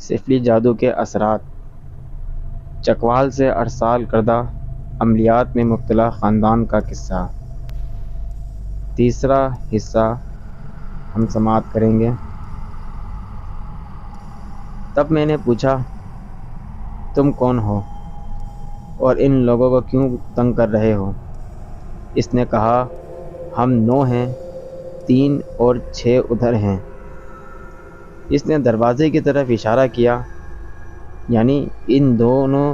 سفلی جادو کے اثرات، چکوال سے ارسال کردہ عملیات میں مبتلا خاندان کا قصہ۔ تیسرا حصہ ہم سماعت کریں گے۔ تب میں نے پوچھا، تم کون ہو اور ان لوگوں کو کیوں تنگ کر رہے ہو؟ اس نے کہا، ہم 9 ہیں، 3 اور 6 ادھر ہیں۔ اس نے دروازے کی طرف اشارہ کیا، یعنی ان دونوں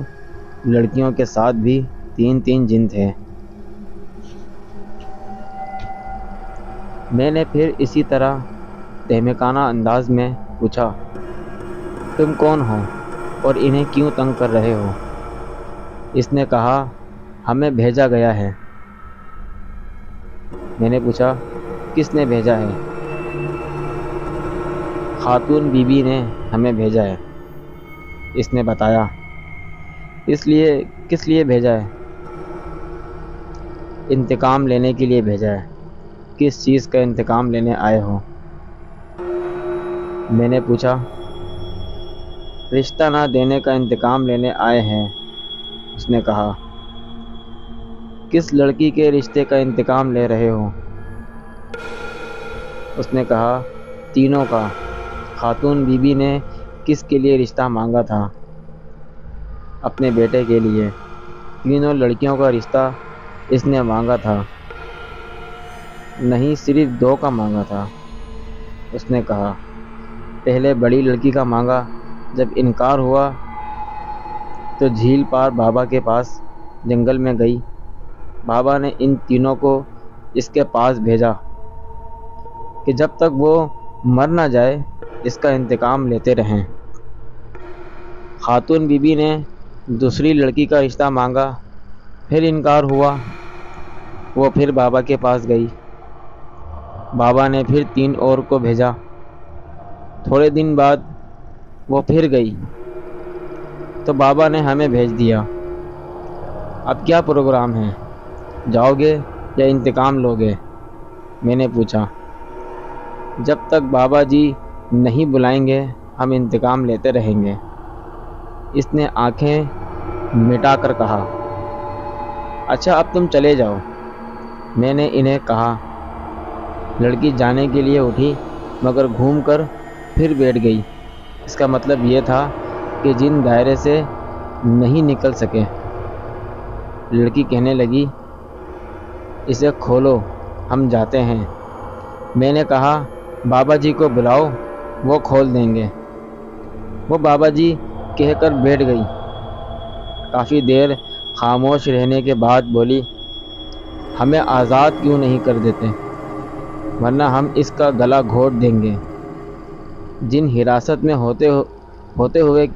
لڑکیوں کے ساتھ بھی 3 جن تھے۔ میں نے پھر اسی طرح تہمکانہ انداز میں پوچھا، تم کون ہو اور انہیں کیوں تنگ کر رہے ہو؟ اس نے کہا، ہمیں بھیجا گیا ہے۔ میں نے پوچھا، کس نے بھیجا ہے؟ خاتون بی بی نے ہمیں بھیجا ہے، اس نے بتایا۔ کس لیے بھیجا ہے؟ انتقام لینے کے لیے بھیجا ہے۔ کس چیز کا انتقام لینے آئے ہو؟ میں نے پوچھا۔ رشتہ نہ دینے کا انتقام لینے آئے ہیں، اس نے کہا۔ کس لڑکی کے رشتے کا انتقام لے رہے ہو؟ اس نے کہا، تینوں کا۔ خاتون بی بی نے کس کے لیے رشتہ مانگا تھا؟ اپنے بیٹے کے لیے۔ تینوں لڑکیوں کا رشتہ اس نے مانگا تھا؟ نہیں، صرف 2 کا مانگا تھا، اس نے کہا۔ پہلے بڑی لڑکی کا مانگا، جب انکار ہوا تو جھیل پار بابا کے پاس جنگل میں گئی۔ بابا نے ان تینوں کو اس کے پاس بھیجا کہ جب تک وہ مر نہ جائے اس کا انتقام لیتے رہیں۔ خاتون بی بی نے دوسری لڑکی کا رشتہ مانگا، پھر انکار ہوا، وہ پھر بابا کے پاس گئی۔ بابا نے پھر 3 اور کو بھیجا۔ تھوڑے دن بعد وہ پھر گئی تو بابا نے ہمیں بھیج دیا۔ اب کیا پروگرام ہے؟ جاؤ گے یا انتقام لوگے؟ میں نے پوچھا۔ جب تک بابا جی نہیں بلائیں گے ہم انتقام لیتے رہیں گے، اس نے آنکھیں مٹا کر کہا۔ اچھا، اب تم چلے جاؤ، میں نے انہیں کہا۔ لڑکی جانے کے لیے اٹھی مگر گھوم کر پھر بیٹھ گئی۔ اس کا مطلب یہ تھا کہ جن دائرے سے نہیں نکل سکے۔ لڑکی کہنے لگی، اسے کھولو، ہم جاتے ہیں۔ میں نے کہا، بابا جی کو بلاؤ، وہ کھول دیں گے۔ وہ بابا جی کہہ کر بیٹھ گئی۔ کافی دیر خاموش رہنے کے بعد بولی، ہمیں آزاد کیوں نہیں کر دیتے، ورنہ ہم اس کا گلا گھونٹ دیں گے۔ جن حراست میں ہوتے ہوئے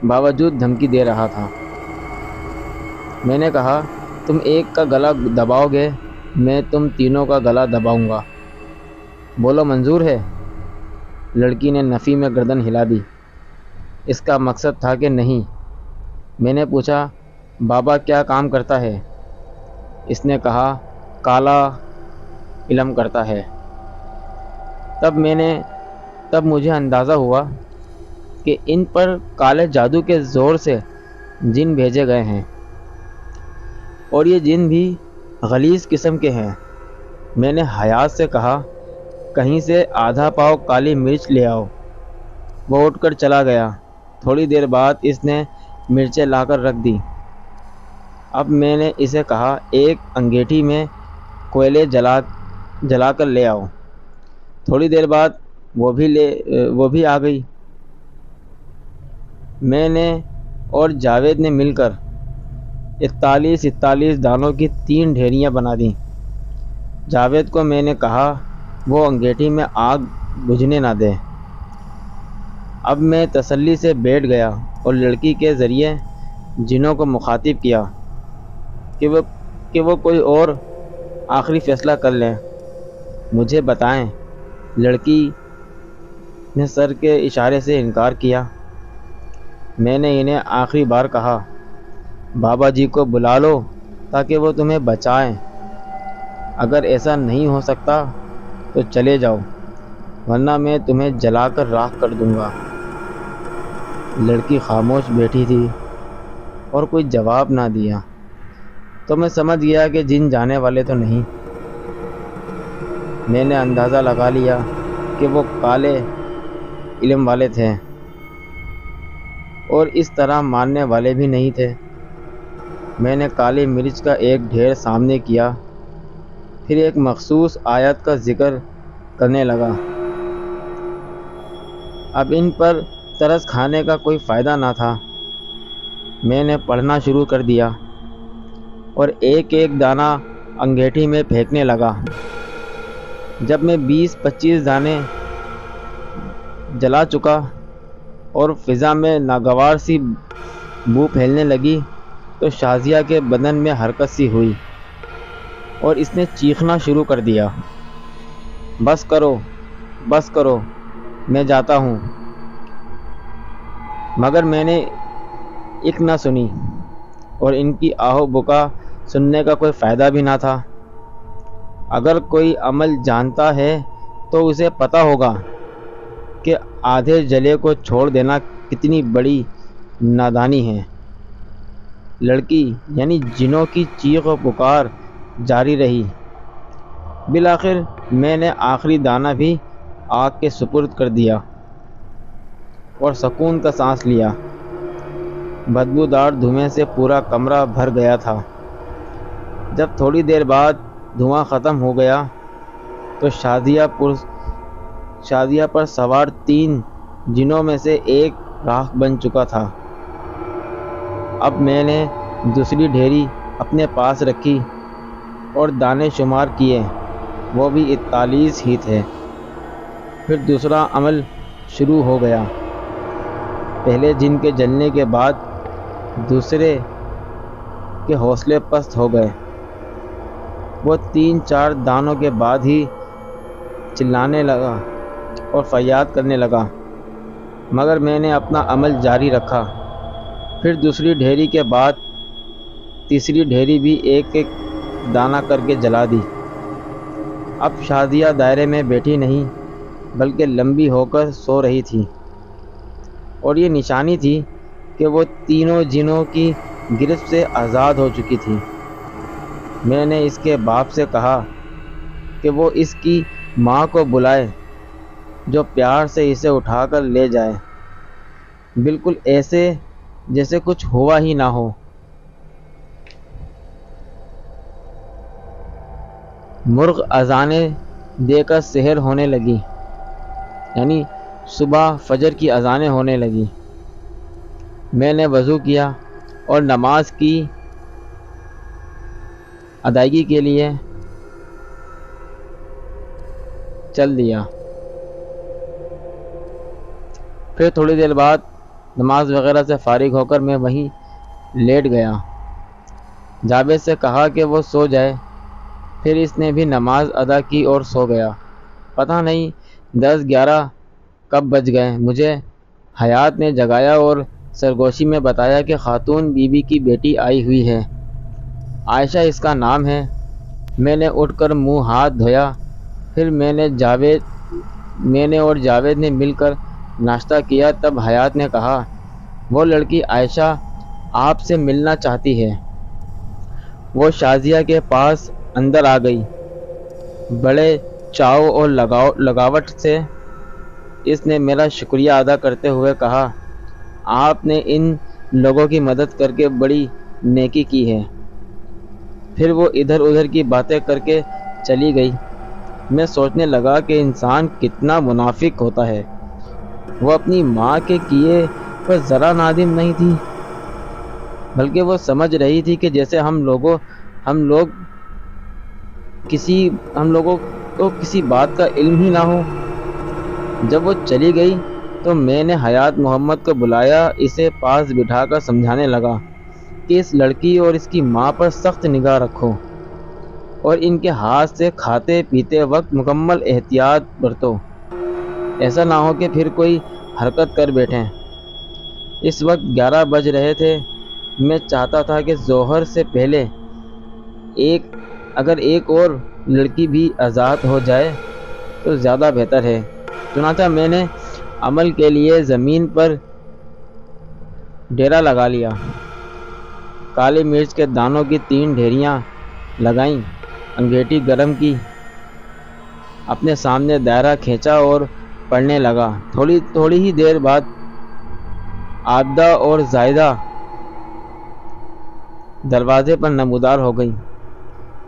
باوجود دھمکی دے رہا تھا۔ میں نے کہا، تم ایک کا گلا دباؤ گے، میں تم تینوں کا گلا دباؤں گا۔ بولو، منظور ہے؟ لڑکی نے نفی میں گردن ہلا دی۔ اس کا مقصد تھا کہ نہیں۔ میں نے پوچھا، بابا کیا کام کرتا ہے؟ اس نے کہا، کالا علم کرتا ہے۔ تب مجھے اندازہ ہوا کہ ان پر کالے جادو کے زور سے جن بھیجے گئے ہیں، اور یہ جن بھی غلیظ قسم کے ہیں۔ میں نے حیات سے کہا، کہیں سے آدھا پاؤ کالی مرچ لے آؤ۔ وہ اٹھ کر چلا گیا۔ تھوڑی دیر بعد اس نے مرچیں لا کر رکھ دی۔ اب میں نے اسے کہا، ایک انگیٹھی میں کوئلے جلا کر لے آؤ۔ تھوڑی دیر بعد وہ بھی آ گئی۔ میں نے اور جاوید نے مل کر 41 دانوں کی 3 ڈھیریاں بنا دیں۔ جاوید کو میں نے کہا وہ انگیٹھی میں آگ بجھنے نہ دے۔ اب میں تسلی سے بیٹھ گیا اور لڑکی کے ذریعے جنوں کو مخاطب کیا کہ وہ کوئی اور آخری فیصلہ کر لیں، مجھے بتائیں۔ لڑکی نے سر کے اشارے سے انکار کیا۔ میں نے انہیں آخری بار کہا، بابا جی کو بلا لو تاکہ وہ تمہیں بچائیں۔ اگر ایسا نہیں ہو سکتا تو چلے جاؤ۔ ورنہ میں تمہیں جلا کر راکھ کر دوں گا۔ لڑکی خاموش بیٹھی تھی اور کوئی جواب نہ دیا، تو میں سمجھ گیا کہ جن جانے والے تو نہیں۔ میں نے اندازہ لگا لیا کہ وہ کالے علم والے تھے اور اس طرح ماننے والے بھی نہیں تھے۔ میں نے کالی مرچ کا ایک ڈھیر سامنے کیا، پھر ایک مخصوص آیت کا ذکر کرنے لگا۔ اب ان پر ترس کھانے کا کوئی فائدہ نہ تھا۔ میں نے پڑھنا شروع کر دیا اور ایک ایک دانہ انگیٹھی میں پھینکنے لگا۔ جب میں 20-25 دانے جلا چکا اور فضا میں ناگوار سی بو پھیلنے لگی تو شازیہ کے بدن میں حرکت سی ہوئی اور اس نے چیخنا شروع کر دیا، بس کرو، بس کرو، میں جاتا ہوں۔ مگر میں نے ایک نہ سنی اور ان کی آہو بکا سننے کا کوئی فائدہ بھی نہ تھا۔ اگر کوئی عمل جانتا ہے تو اسے پتہ ہوگا کہ آدھے جلے کو چھوڑ دینا کتنی بڑی نادانی ہے۔ لڑکی یعنی جنوں کی چیخ و پکار جاری رہی۔ بالآخر میں نے آخری دانہ بھی آگ کے سپرد کر دیا اور سکون کا سانس لیا۔ بدبودار دھوئیں سے پورا کمرہ بھر گیا تھا۔ جب تھوڑی دیر بعد دھواں ختم ہو گیا تو شازیہ پر سوار 3 جنوں میں سے ایک راکھ بن چکا تھا۔ اب میں نے دوسری ڈھیری اپنے پاس رکھی اور دانے شمار کیے، وہ بھی 41 ہی تھے۔ پھر دوسرا عمل شروع ہو گیا۔ پہلے جن کے جلنے کے بعد دوسرے کے حوصلے پست ہو گئے۔ وہ 3-4 دانوں کے بعد ہی چلانے لگا اور فریاد کرنے لگا، مگر میں نے اپنا عمل جاری رکھا۔ پھر دوسری ڈھیری کے بعد تیسری ڈھیری بھی ایک ایک دانہ کر کے جلا دی۔ اب شازیہ دائرے میں بیٹھی نہیں بلکہ لمبی ہو کر سو رہی تھی، اور یہ نشانی تھی کہ وہ تینوں جنوں کی گرفت سے آزاد ہو چکی تھی۔ میں نے اس کے باپ سے کہا کہ وہ اس کی ماں کو بلائے جو پیار سے اسے اٹھا کر لے جائے، بالکل ایسے جیسے کچھ ہوا ہی نہ ہو۔ مرغ اذانیں دے کر سحر ہونے لگی، یعنی صبح فجر کی اذانیں ہونے لگی۔ میں نے وضو کیا اور نماز کی ادائیگی کے لیے چل دیا۔ پھر تھوڑی دیر بعد نماز وغیرہ سے فارغ ہو کر میں وہیں لیٹ گیا۔ جاوید سے کہا کہ وہ سو جائے، پھر اس نے بھی نماز ادا کی اور سو گیا۔ پتہ نہیں 10-11 کب بج گئے۔ مجھے حیات نے جگایا اور سرگوشی میں بتایا کہ خاتون بی بی کی بیٹی آئی ہوئی ہے، عائشہ اس کا نام ہے۔ میں نے اٹھ کر منہ ہاتھ دھویا، پھر میں نے اور جاوید نے مل کر ناشتہ کیا۔ تب حیات نے کہا، وہ لڑکی عائشہ آپ سے ملنا چاہتی ہے۔ وہ شازیہ کے پاس اندر آ گئی۔ بڑے چاؤ اور لگاوٹ سے اس نے میرا شکریہ ادا کرتے ہوئے کہا، آپ نے ان لوگوں کی مدد کر کے بڑی نیکی کی ہے۔ پھر وہ ادھر ادھر کی باتیں کر کے چلی گئی۔ میں سوچنے لگا کہ انسان کتنا منافق ہوتا ہے۔ وہ اپنی ماں کے کیے پر ذرا نادم نہیں تھی، بلکہ وہ سمجھ رہی تھی کہ جیسے ہم لوگوں کو کسی بات کا علم ہی نہ ہو۔ جب وہ چلی گئی تو میں نے حیات محمد کو بلایا، اسے پاس بٹھا کر سمجھانے لگا کہ اس لڑکی اور اس کی ماں پر سخت نگاہ رکھو اور ان کے ہاتھ سے کھاتے پیتے وقت مکمل احتیاط برتو، ایسا نہ ہو کہ پھر کوئی حرکت کر بیٹھیں۔ اس وقت 11 بج رہے تھے۔ میں چاہتا تھا کہ ظہر سے پہلے اگر ایک اور لڑکی بھی آزاد ہو جائے تو زیادہ بہتر ہے۔ چنانچہ میں نے عمل کے لیے زمین پر ڈیرا لگا لیا، کالی مرچ کے دانوں کی 3 ڈھیریاں لگائیں، انگیٹھی گرم کی، اپنے سامنے دائرہ کھینچا اور پڑھنے لگا۔ تھوڑی ہی دیر بعد عابدہ اور زاہدہ دروازے پر نمودار ہو گئی۔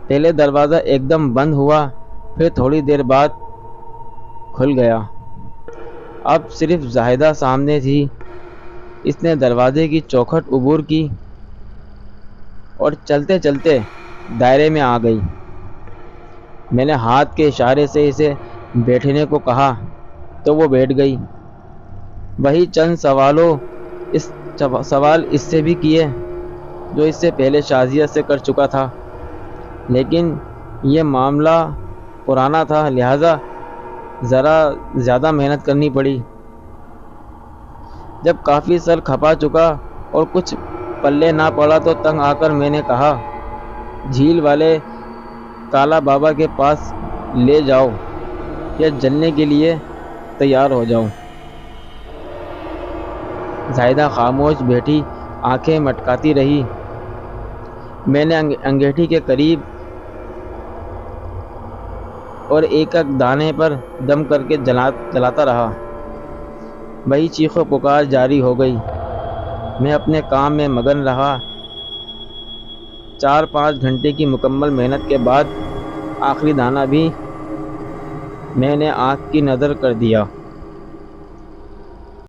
پہلے دروازہ ایک دم بند ہوا، پھر تھوڑی دیر بعد کھل گیا۔ اب صرف زاہدہ سامنے تھی۔ اس نے دروازے کی چوکھٹ عبور کی اور چلتے چلتے دائرے میں آ گئی۔ میں نے ہاتھ کے اشارے سے اسے بیٹھنے کو کہا تو وہ بیٹھ گئی۔ وہی چند سوال اس سے بھی کیے جو اس سے پہلے شازیہ سے کر چکا تھا، لیکن یہ معاملہ پرانا تھا، لہٰذا ذرا زیادہ محنت کرنی پڑی۔ جب کافی سر کھپا چکا اور کچھ پلے نہ پڑا تو تنگ آ کر میں نے کہا، جھیل والے کالا بابا کے پاس لے جاؤ یا جلنے کے لیے تیار ہو جاؤ۔ زاہدہ خاموش بیٹھی آنکھیں مٹکاتی رہی۔ میں نے انگیٹھی کے قریب اور ایک دانے پر دم کر کے جلاتا رہا۔ وہی چیخ و پکار جاری ہو گئی۔ میں اپنے کام میں مگن رہا۔ 4-5 گھنٹے کی مکمل محنت کے بعد آخری دانہ بھی میں نے آنکھ کی نظر کر دیا۔